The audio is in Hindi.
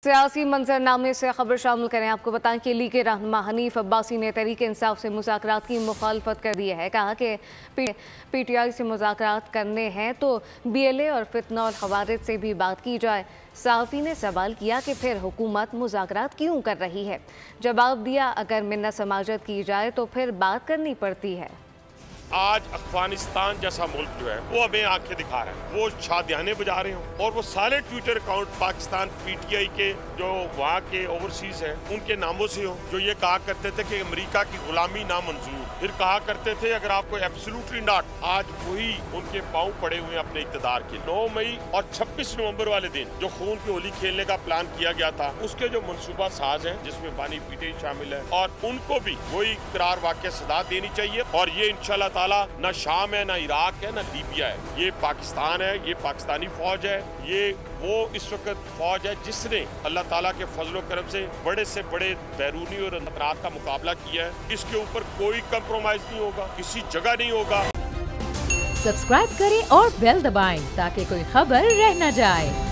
सियासी मंजरनामे से खबर शामिल करें। आपको बताएं कि लीग के रहनुमा हनीफ अब्बासी ने तहरीक इंसाफ से मुज़ाकरात की मुखालफत कर दी है। कहा कि PTI से मुज़ाकरात करने हैं तो BLA और फितना और खवारिज से भी बात की जाए। सहाफ़ी ने सवाल किया कि फिर हुकूमत मुज़ाकरात क्यों कर रही है। जवाब दिया, अगर मिन्नत समाजत की जाए तो फिर बात करनी पड़ती है। आज अफगानिस्तान जैसा मुल्क जो है वो हमें आंखें दिखा रहा है, वो शादियाने बजा रहे हो और वो सारे ट्विटर अकाउंट पाकिस्तान PTI के जो वहाँ के ओवरसीज हैं उनके नामों से हो, जो ये कहा करते थे कि अमेरिका की गुलामी नामंजूर, फिर कहा करते थे अगर आपको एब्सोल्युटली नॉट। आज वही उनके पांव पड़े हुए अपने इक़्तिदार के। 9 मई और 26 नवंबर वाले दिन जो खून की होली खेलने का प्लान किया गया था, उसके जो मनसूबा साज हैं जिसमें बानी PTI शामिल है और उनको भी वही करार वाक़या सदा देनी चाहिए। और ये इंशाल्लाह ताला ना शाम है, ना इराक है, ना लीबिया है, ये पाकिस्तान है, ये पाकिस्तानी फौज है, ये वो इस वक्त फौज है जिसने अल्लाह ताला के फजलो करम से बड़े बैरूनी और खतरात का मुकाबला किया है। इसके ऊपर कोई कंप्रोमाइज नहीं होगा, किसी जगह नहीं होगा। सब्सक्राइब करें और बेल दबाएं ताकि कोई खबर रह न जाए।